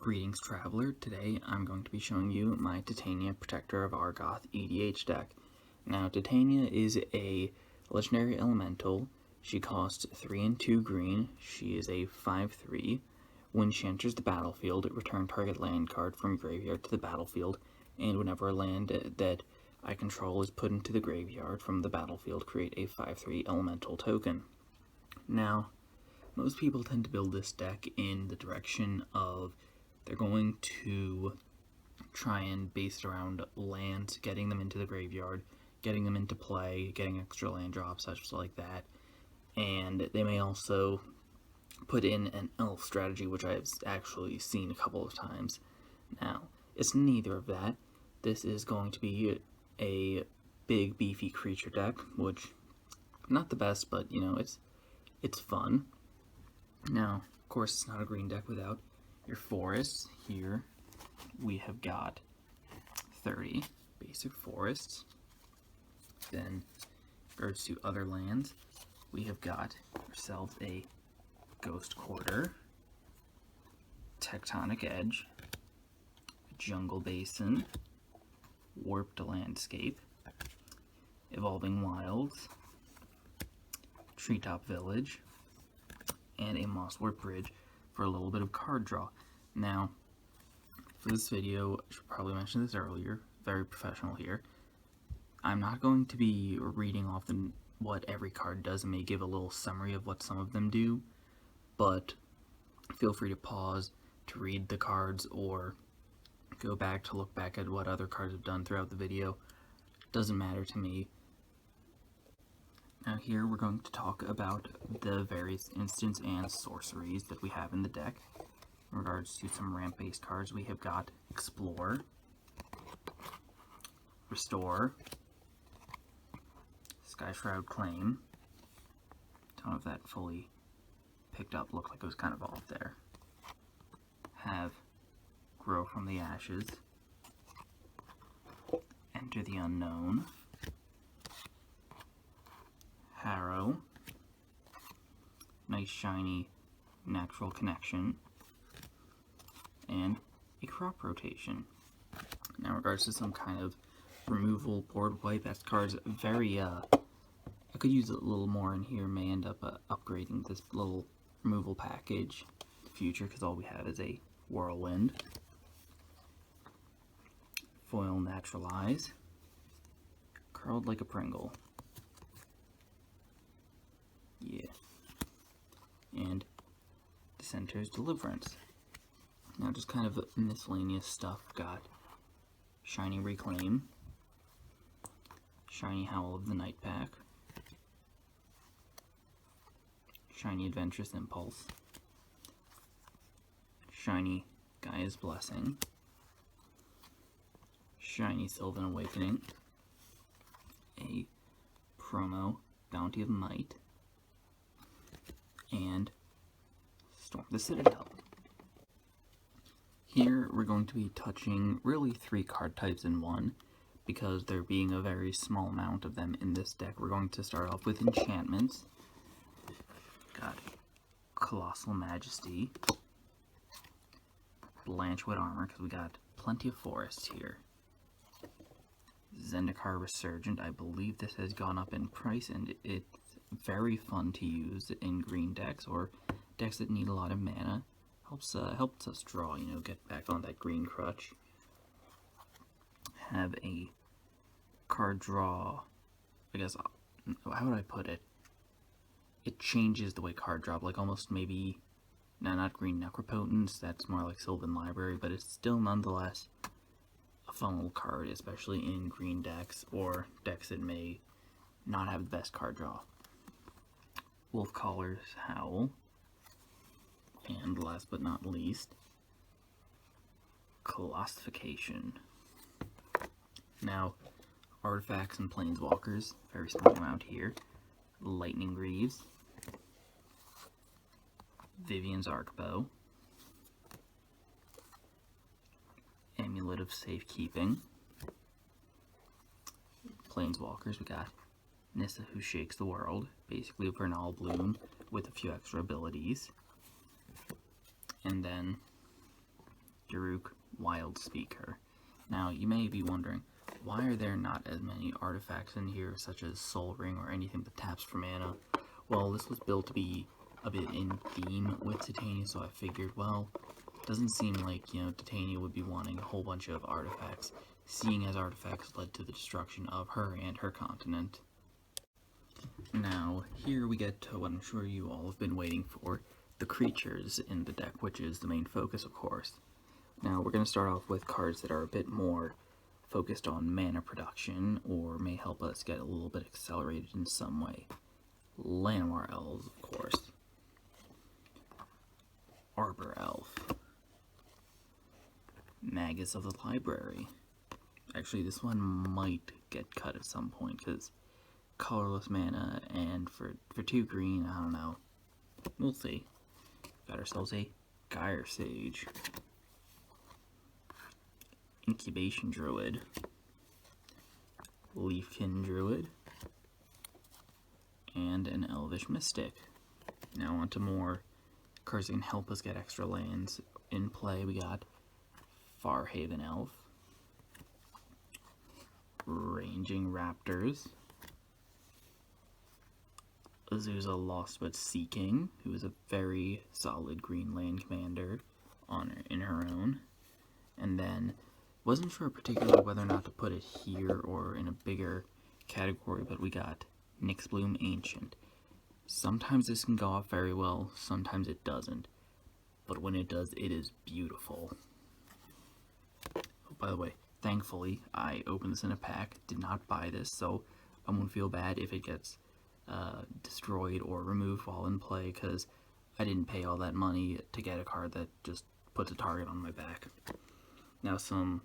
Greetings, Traveler. Today I'm going to be showing you my Titania Protector of Argoth EDH deck. Now, Titania is a legendary elemental. She costs 3 and 2 green. She is a 5/3. When she enters the battlefield, return target land card from graveyard to the battlefield, and whenever a land that I control is put into the graveyard from the battlefield, create a 5/3 elemental token. Now, most people tend to build this deck in the direction of they're going to try and base it around lands, getting them into the graveyard, getting them into play, getting extra land drops, such like that. And they may also put in an elf strategy, which I've actually seen a couple of times. Now, it's neither of that. This is going to be a big, beefy creature deck, which, not the best, but, you know, it's fun. Now, of course, it's not a green deck without your forests. Here we have got 30 basic forests. Then, in regards to other lands, we have got ourselves a Ghost Quarter, Tectonic Edge, Jungle Basin, Warped Landscape, Evolving Wilds, Treetop Village, and a Mosswort Bridge for a little bit of card draw. Now, for this video, I should probably mention this earlier, very professional here. I'm not going to be reading off what every card does. I may give a little summary of what some of them do, but feel free to pause to read the cards or go back to look back at what other cards have done throughout the video. Doesn't matter to me. Now here we're going to talk about the various instants and sorceries that we have in the deck. In regards to some ramp-based cards, we have got Explore, Restore, Skyshroud Claim. Don't know if that fully picked up, looked like it was kind of off there. Have Grow from the Ashes, Enter the Unknown, Harrow, nice shiny Natural Connection, and a Crop Rotation. Now, in regards to some kind of removal board wipe, that card's very, I could use a little more in here, may end up upgrading this little removal package in the future, because all we have is a Whirlwind, Foil Naturalize, Curled Like a Pringle, yeah, and Dissenter's Deliverance. Now, just kind of miscellaneous stuff. Got Shiny Reclaim, Shiny Howl of the Night Pack, Shiny Adventurous Impulse, Shiny Gaia's Blessing, Shiny Sylvan Awakening, a promo Bounty of Might, and Storm the Citadel. Here we're going to be touching really 3 card types in one, because there being a very small amount of them in this deck. We're going to start off with Enchantments. Got Colossal Majesty, Blanchwood Armor, because we got plenty of forests here. Zendikar Resurgent, I believe this has gone up in price, and it's very fun to use in green decks or decks that need a lot of mana. Helps us draw, you know, get back on that green crutch. Have a card draw, I guess, how would I put it? It changes the way card drop, like almost maybe, no, not green Necropotence, that's more like Sylvan Library, but it's still nonetheless a fun little card, especially in green decks or decks that may not have the best card draw. Wolfcaller's Howl, and last but not least, Colossification. Now, artifacts and planeswalkers, very small amount here. Lightning Greaves, Vivian's Arcbow, Amulet of Safekeeping. Planeswalkers, we got Nissa Who Shakes the World, basically a Vernal Bloom with a few extra abilities. And then Daruk Wild Speaker. Now, you may be wondering, why are there not as many artifacts in here, such as Soul Ring or anything that taps for mana? Well, this was built to be a bit in theme with Titania, so I figured, well, it doesn't seem like, Titania would be wanting a whole bunch of artifacts, seeing as artifacts led to the destruction of her and her continent. Now, here we get to what I'm sure you all have been waiting for, the creatures in the deck, which is the main focus, of course. Now, we're going to start off with cards that are a bit more focused on mana production, or may help us get a little bit accelerated in some way. Llanowar Elves, of course. Arbor Elf. Magus of the Library. Actually, this one might get cut at some point, because colorless mana, and for 2 green, I don't know. We'll see. Got ourselves a Gyre Sage. Incubation Druid. Leafkin Druid. And an Elvish Mystic. Now on to more cards that can help us get extra lands in play. We got Farhaven Elf. Ranging Raptors. Azusa Lost But Seeking, who is a very solid green land commander in her own. And then, wasn't sure particularly whether or not to put it here or in a bigger category, but we got Nyxbloom Ancient. Sometimes this can go off very well, sometimes it doesn't. But when it does, it is beautiful. Oh, by the way, thankfully, I opened this in a pack, did not buy this, so I won't feel bad if it gets destroyed or removed while in play, because I didn't pay all that money to get a card that just puts a target on my back. Now, some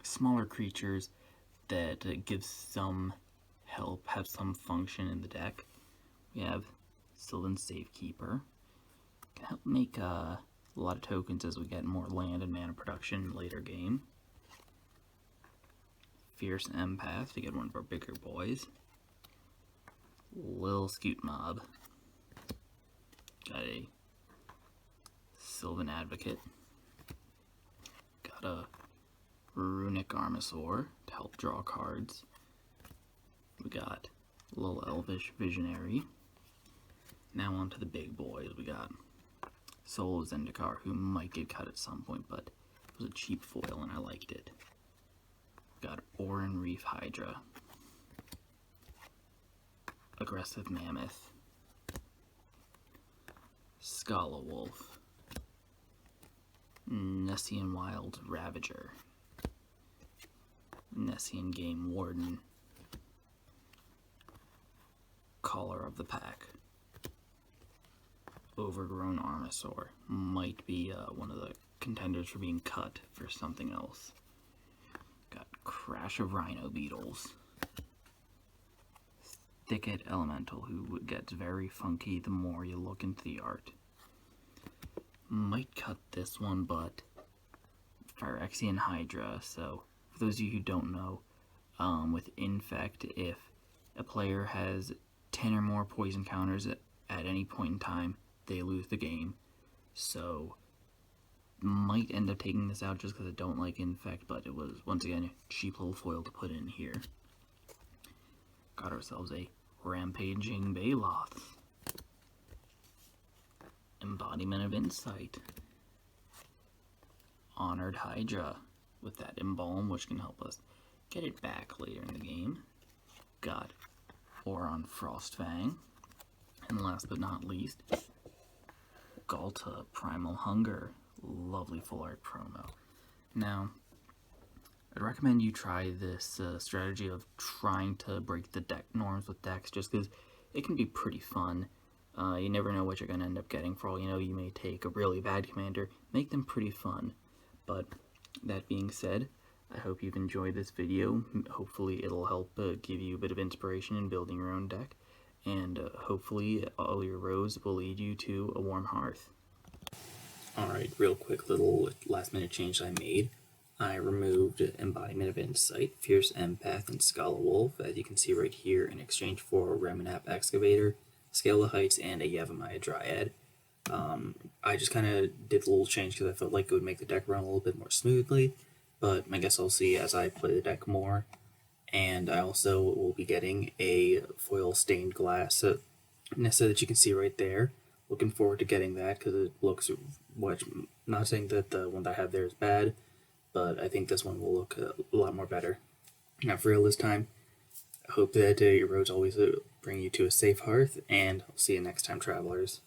smaller creatures that give some help, have some function in the deck. We have Sylvan Safekeeper. Can help make a lot of tokens as we get more land and mana production in later game. Fierce Empath to get one of our bigger boys. Lil Scoot Mob. Got a Sylvan Advocate. Got a Runic Armasaur to help draw cards. We got Lil Elvish Visionary. Now on to the big boys. We got Soul of Zendikar, who might get cut at some point, but it was a cheap foil and I liked it. We got Oran Reef Hydra. Aggressive Mammoth. Scala Wolf. Nessian Wild Ravager. Nessian Game Warden. Caller of the Pack. Overgrown Armasaur. Might be one of the contenders for being cut for something else. Got Crash of Rhino Beetles. Thicket Elemental, who gets very funky the more you look into the art. Might cut this one, but Phyrexian Hydra. So, for those of you who don't know, with Infect, if a player has 10 or more poison counters at any point in time, they lose the game. So, might end up taking this out just because I don't like Infect, but it was, once again, a cheap little foil to put in here. Got ourselves a Rampaging Baloth. Embodiment of Insight. Honored Hydra with that Embalm, which can help us get it back later in the game. Got Oron Frostfang. And last but not least, Galta Primal Hunger. Lovely full art promo. Now, I'd recommend you try this strategy of trying to break the deck norms with decks, just because it can be pretty fun. You never know what you're going to end up getting. For all you know, you may take a really bad commander, make them pretty fun. But that being said, I hope you've enjoyed this video. Hopefully it'll help give you a bit of inspiration in building your own deck. And hopefully all your roads will lead you to a warm hearth. Alright, real quick little last minute change I made. I removed Embodiment of Insight, Fierce Empath, and Scala Wolf, as you can see right here, in exchange for Reminap Excavator, Scale of Heights, and a Yavimaya Dryad. I just kind of did a little change because I felt like it would make the deck run a little bit more smoothly, but I guess I'll see as I play the deck more. And I also will be getting a foil stained glass Nissa that you can see right there. Looking forward to getting that because it looks much. Not saying that the one that I have there is bad, but I think this one will look a lot more better. Now, for real this time, I hope that your roads always bring you to a safe hearth, and I'll see you next time, travelers.